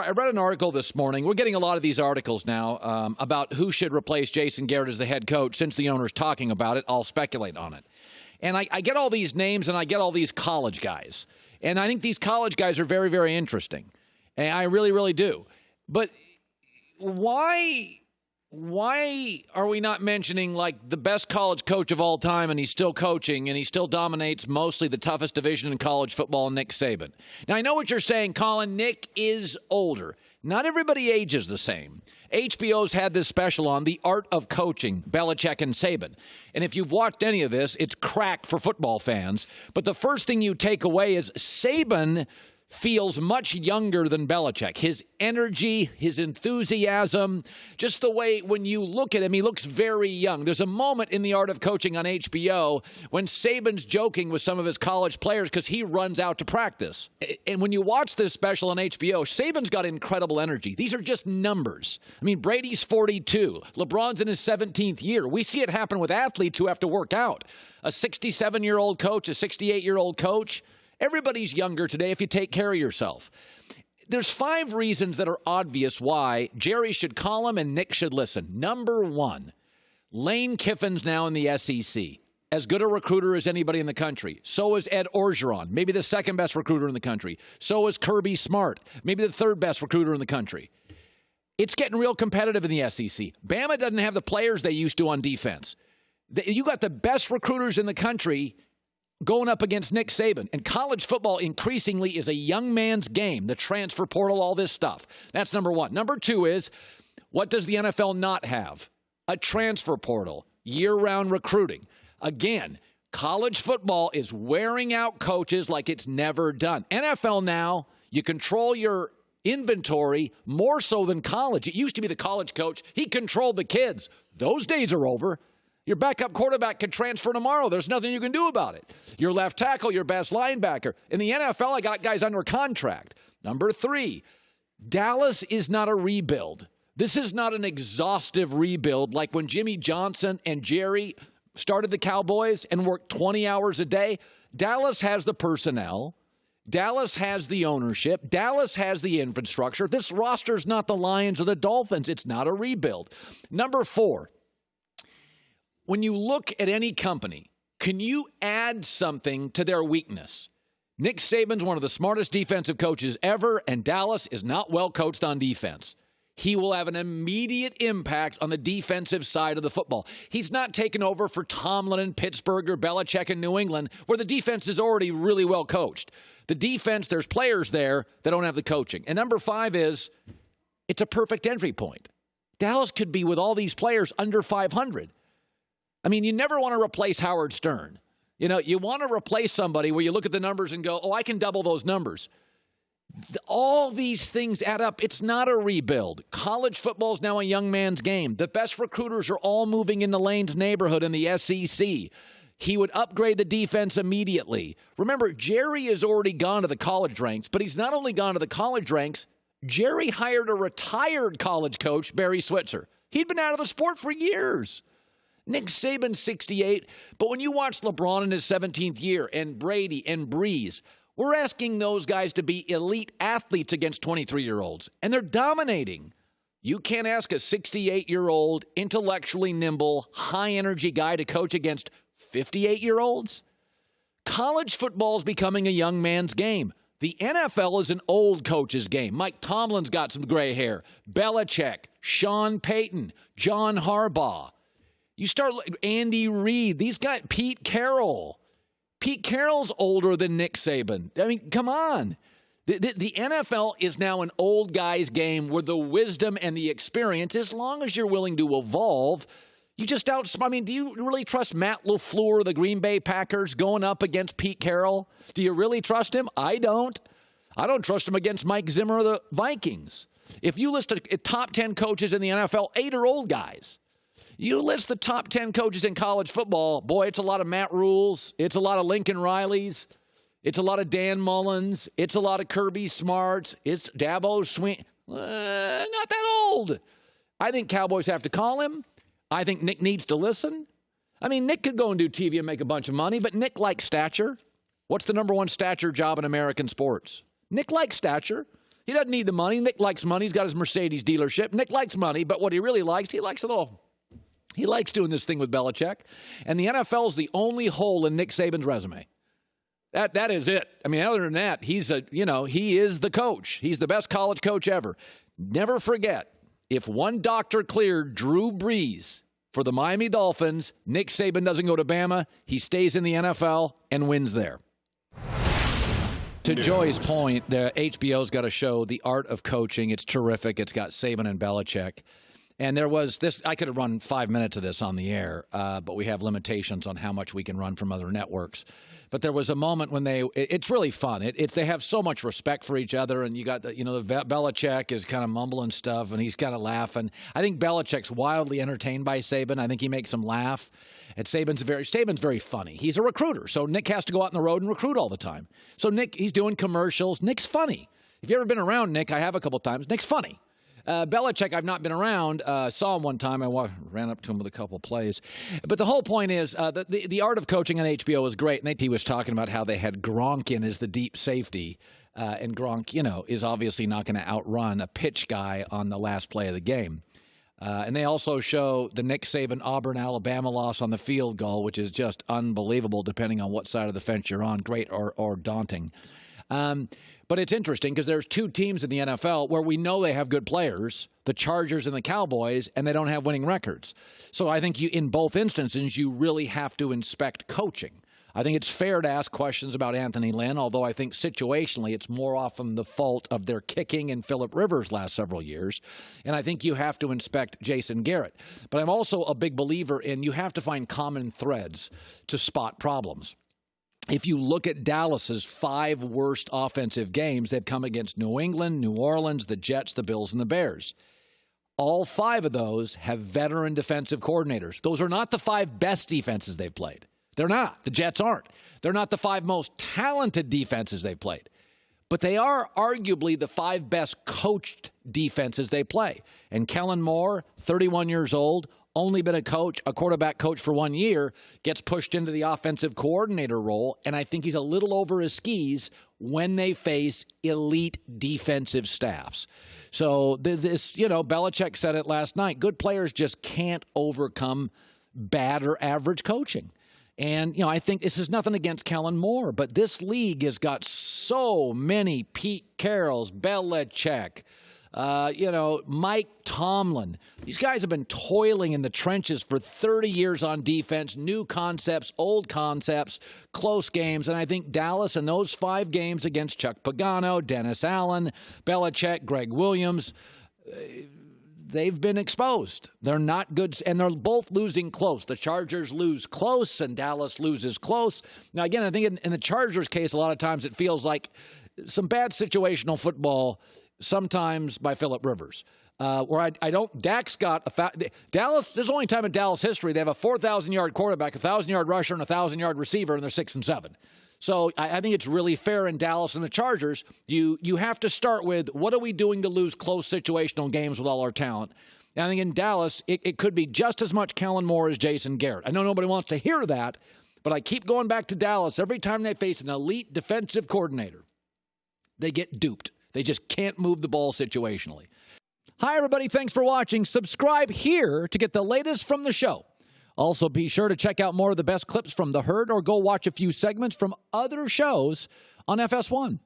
I read an article this morning. We're getting a lot of these articles now about who should replace Jason Garrett as the head coach. Since the owner's talking about it, I'll speculate on it. And I get all these names, and I get all these college guys. And I think these college guys are very, very interesting. And I really, really do. But why are we not mentioning, like, the best college coach of all time, and he's still coaching, and he still dominates mostly the toughest division in college football, Nick Saban? Now, I know what you're saying, Colin. Nick is older. Not everybody ages the same. HBO's had this special on The Art of Coaching, Belichick and Saban. And if you've watched any of this, it's crack for football fans. But the first thing you take away is Saban feels much younger than Belichick. His energy, his enthusiasm, just the way when you look at him, he looks very young. There's a moment in The Art of Coaching on HBO when Saban's joking with some of his college players because he runs out to practice. And when you watch this special on HBO, Saban's got incredible energy. These are just numbers. I mean, Brady's 42. LeBron's in his 17th year. We see it happen with athletes who have to work out. A 67-year-old coach, a 68-year-old coach. Everybody's younger today if you take care of yourself. There's 5 reasons that are obvious why Jerry should call him and Nick should listen. Number 1, Lane Kiffin's now in the SEC. As good a recruiter as anybody in the country. So is Ed Orgeron, maybe the second best recruiter in the country. So is Kirby Smart, maybe the third best recruiter in the country. It's getting real competitive in the SEC. Bama doesn't have the players they used to on defense. You got the best recruiters in the country going up against Nick Saban. And college football increasingly is a young man's game, the transfer portal, all this stuff. That's number 1. Number 2 is, what does the NFL not have? A transfer portal, year-round recruiting. Again, college football is wearing out coaches like it's never done. NFL now, you control your inventory more so than college. It used to be the college coach. He controlled the kids. Those days are over. Your backup quarterback can transfer tomorrow. There's nothing you can do about it. Your left tackle, your best linebacker. In the NFL, I got guys under contract. Number 3, Dallas is not a rebuild. This is not an exhaustive rebuild like when Jimmy Johnson and Jerry started the Cowboys and worked 20 hours a day. Dallas has the personnel. Dallas has the ownership. Dallas has the infrastructure. This roster's not the Lions or the Dolphins. It's not a rebuild. Number 4, when you look at any company, can you add something to their weakness? Nick Saban's one of the smartest defensive coaches ever, and Dallas is not well coached on defense. He will have an immediate impact on the defensive side of the football. He's not taken over for Tomlin in Pittsburgh or Belichick in New England, where the defense is already really well coached. The defense, there's players there that don't have the coaching. And number 5 is, it's a perfect entry point. Dallas could be, with all these players, under 500. I mean, you never want to replace Howard Stern. You know, you want to replace somebody where you look at the numbers and go, oh, I can double those numbers. All these things add up. It's not a rebuild. College football is now a young man's game. The best recruiters are all moving into Lane's neighborhood in the SEC. He would upgrade the defense immediately. Remember, Jerry has already gone to the college ranks, but he's not only gone to the college ranks, Jerry hired a retired college coach, Barry Switzer. He'd been out of the sport for years. Nick Saban, 68. But when you watch LeBron in his 17th year and Brady and Breeze, we're asking those guys to be elite athletes against 23-year-olds, and they're dominating. You can't ask a 68-year-old, intellectually nimble, high-energy guy to coach against 58-year-olds. College football is becoming a young man's game. The NFL is an old coach's game. Mike Tomlin's got some gray hair. Belichick, Sean Payton, John Harbaugh. You start Andy Reid. These guys, Pete Carroll. Pete Carroll's older than Nick Saban. I mean, come on. The NFL is now an old guy's game with the wisdom and the experience. As long as you're willing to evolve, you just I mean, do you really trust Matt LaFleur, the Green Bay Packers, going up against Pete Carroll? Do you really trust him? I don't. I don't trust him against Mike Zimmer of the Vikings. If you list a top 10 coaches in the NFL, 8 are old guys. You list the top 10 coaches in college football, boy, it's a lot of Matt Rules. It's a lot of Lincoln Rileys. It's a lot of Dan Mullins. It's a lot of Kirby Smarts. It's Dabo Swing. Not that old. I think Cowboys have to call him. I think Nick needs to listen. I mean, Nick could go and do TV and make a bunch of money, but Nick likes stature. What's the number 1 stature job in American sports? Nick likes stature. He doesn't need the money. Nick likes money. He's got his Mercedes dealership. Nick likes money, but what he really likes, he likes it all. He likes doing this thing with Belichick. And the NFL is the only hole in Nick Saban's resume. That is it. I mean, other than that, he is the coach. He's the best college coach ever. Never forget, if one doctor cleared Drew Brees for the Miami Dolphins, Nick Saban doesn't go to Bama. He stays in the NFL and wins there. To Joy's point, the HBO's got a show, The Art of Coaching. It's terrific. It's got Saban and Belichick. And there was this, I could have run 5 minutes of this on the air, but we have limitations on how much we can run from other networks. But there was a moment when it's really fun. They have so much respect for each other, and you got Belichick is kind of mumbling stuff, and he's kind of laughing. I think Belichick's wildly entertained by Saban. I think he makes him laugh. And Saban's very funny. He's a recruiter, so Nick has to go out on the road and recruit all the time. So Nick, he's doing commercials. Nick's funny. If you've ever been around Nick, I have a couple times. Nick's funny. Belichick, I've not been around. Saw him one time. I ran up to him with a couple plays. But the whole point is the Art of Coaching on HBO is great. And he was talking about how they had Gronk in as the deep safety. And Gronk, is obviously not going to outrun a pitch guy on the last play of the game. And they also show the Nick Saban Auburn-Alabama loss on the field goal, which is just unbelievable depending on what side of the fence you're on. Great or daunting. But it's interesting because there's two teams in the NFL where we know they have good players, the Chargers and the Cowboys, and they don't have winning records. So I think in both instances, you really have to inspect coaching. I think it's fair to ask questions about Anthony Lynn, although I think situationally it's more often the fault of their kicking and Phillip Rivers last several years. And I think you have to inspect Jason Garrett. But I'm also a big believer in you have to find common threads to spot problems. If you look at Dallas's 5 worst offensive games, they've come against New England, New Orleans, the Jets, the Bills, and the Bears. All 5 of those have veteran defensive coordinators. Those are not the 5 best defenses they've played. They're not. The Jets aren't. They're not the 5 most talented defenses they've played. But they are arguably the 5 best coached defenses they play. And Kellen Moore, 31 years old, only been a quarterback coach for 1 year, gets pushed into the offensive coordinator role, and I think he's a little over his skis when they face elite defensive staffs. So Belichick said it last night, good players just can't overcome bad or average coaching. And, I think this is nothing against Kellen Moore, but this league has got so many Pete Carrolls, Belichick, Mike Tomlin. These guys have been toiling in the trenches for 30 years on defense, new concepts, old concepts, close games. And I think Dallas in those 5 games against Chuck Pagano, Dennis Allen, Belichick, Greg Williams, they've been exposed. They're not good, and they're both losing close. The Chargers lose close, and Dallas loses close. Now, again, I think in the Chargers case, a lot of times it feels like some bad situational football sometimes by Phillip Rivers, where I don't. Dak's got Dallas. This is the only time in Dallas history they have a 4,000-yard quarterback, a 1,000-yard rusher, and a 1,000-yard receiver, and they're 6-7. So I think it's really fair in Dallas and the Chargers. You have to start with what are we doing to lose close situational games with all our talent. And I think in Dallas it could be just as much Kellen Moore as Jason Garrett. I know nobody wants to hear that, but I keep going back to Dallas every time they face an elite defensive coordinator. They get duped. They just can't move the ball situationally. Hi, everybody. Thanks for watching. Subscribe here to get the latest from the show. Also, be sure to check out more of the best clips from The Herd or go watch a few segments from other shows on FS1.